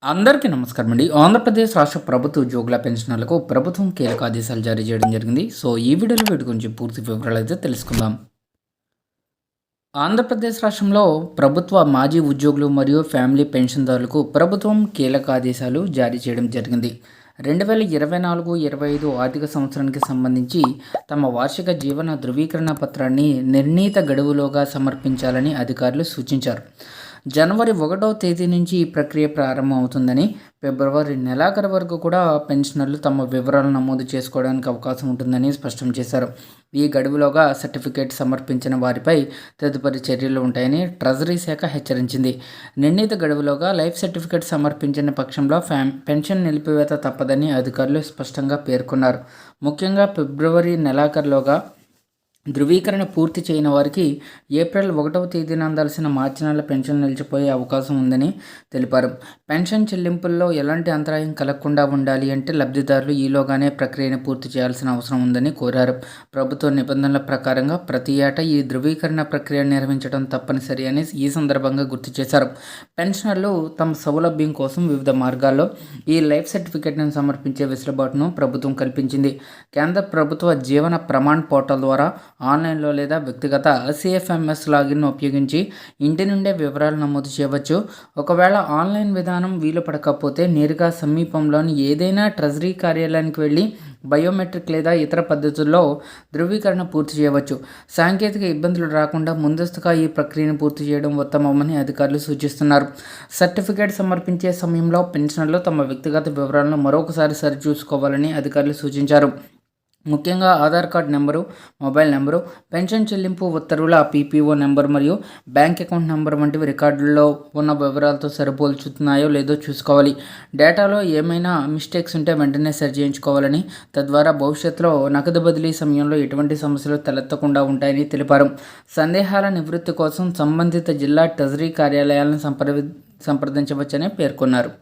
అందరికీ నమస్కారం అండి. ఆంధ్రప్రదేశ్ రాష్ట్ర ప్రభుత్వ ఉద్యోగుల పెన్షనర్లకు ప్రభుత్వం కీలక ఆదేశాలు జారీ చేయడం జరిగింది. సో ఈ వీడియోలో వీటి గురించి పూర్తి వివరాలు అయితే తెలుసుకుందాం. ఆంధ్రప్రదేశ్ రాష్ట్రంలో ప్రభుత్వ మాజీ ఉద్యోగులు మరియు ఫ్యామిలీ పెన్షన్దారులకు ప్రభుత్వం కీలక ఆదేశాలు జారీ చేయడం జరిగింది. 2024-25 ఆర్థిక సంవత్సరానికి సంబంధించి తమ వార్షిక జీవన ధృవీకరణ పత్రాన్ని నిర్ణీత గడువులోగా సమర్పించాలని అధికారులు సూచించారు. జనవరి 1వ తేదీ నుంచి ఈ ప్రక్రియ ప్రారంభమవుతుందని, ఫిబ్రవరి నెలాఖరు వరకు కూడా పెన్షనర్లు తమ వివరాలు నమోదు చేసుకోవడానికి అవకాశం ఉంటుందని స్పష్టం చేశారు. ఈ గడువులోగా సర్టిఫికేట్ సమర్పించిన వారిపై తదుపరి చర్యలు ఉంటాయని ట్రెజరీ శాఖ హెచ్చరించింది. నిర్ణీత గడువులోగా లైఫ్ సర్టిఫికేట్ సమర్పించిన పక్షంలో పెన్షన్ నిలిపివేత తప్పదని అధికారులు స్పష్టంగా పేర్కొన్నారు. ముఖ్యంగా ఫిబ్రవరి నెలాఖరులోగా ధృవీకరణ పూర్తి చేయని వారికి ఏప్రిల్ 1వ తేదీన అందాల్సిన మార్చి నెల పెన్షన్ నిలిచిపోయే అవకాశం ఉందని తెలిపారు. పెన్షన్ చెల్లింపుల్లో ఎలాంటి అంతరాయం కలగకుండా ఉండాలి అంటే లబ్ధిదారులు ఈలోగానే ప్రక్రియను పూర్తి చేయాల్సిన అవసరం ఉందని కోరారు. ప్రభుత్వ నిబంధనల ప్రకారంగా ప్రతి ఏటా ఈ ధృవీకరణ ప్రక్రియ నిర్వహించడం తప్పనిసరి అని ఈ సందర్భంగా గుర్తు చేశారు. పెన్షనర్లు తమ సౌలభ్యం కోసం వివిధ మార్గాల్లో ఈ లైఫ్ సర్టిఫికేట్ను సమర్పించే వెసులుబాటును ప్రభుత్వం కల్పించింది. కేంద్ర ప్రభుత్వ జీవన ప్రమాణ్ పోర్టల్ ద్వారా ఆన్లైన్లో లేదా వ్యక్తిగత సిఎఫ్ఎంఎస్ లాగిన్ను ఉపయోగించి ఇంటి నుండే వివరాలు నమోదు చేయవచ్చు. ఒకవేళ ఆన్లైన్ విధానం వీలు పడకపోతే నేరుగా సమీపంలోని ఏదైనా ట్రెజరీ కార్యాలయానికి వెళ్ళి బయోమెట్రిక్ లేదా ఇతర పద్ధతుల్లో ధృవీకరణ పూర్తి చేయవచ్చు. సాంకేతిక ఇబ్బందులు రాకుండా ముందస్తుగా ఈ ప్రక్రియను పూర్తి చేయడం ఉత్తమమని అధికారులు సూచిస్తున్నారు. సర్టిఫికేట్ సమర్పించే సమయంలో పెన్షనర్లు తమ వ్యక్తిగత వివరాలను మరొకసారి సరిచూసుకోవాలని అధికారులు సూచించారు. ముఖ్యంగా Aadhaar card number, mobile number, pension చెల్లింపు ఉత్తర్వుల పీపీఓ నెంబర్ మరియు బ్యాంక్ అకౌంట్ నెంబర్ వంటివి రికార్డుల్లో ఉన్న వివరాలతో సరిపోల్చుతున్నాయో లేదో చూసుకోవాలి. డేటాలో ఏమైనా మిస్టేక్స్ ఉంటే వెంటనే సరి చేయించుకోవాలని, తద్వారా భవిష్యత్తులో నగదు బదిలీ సమయంలో ఎటువంటి సమస్యలు తలెత్తకుండా ఉంటాయని తెలిపారు. సందేహాల నివృత్తి కోసం సంబంధిత జిల్లా ట్రెజరీ కార్యాలయాలను సంప్రదించవచ్చని పేర్కొన్నారు.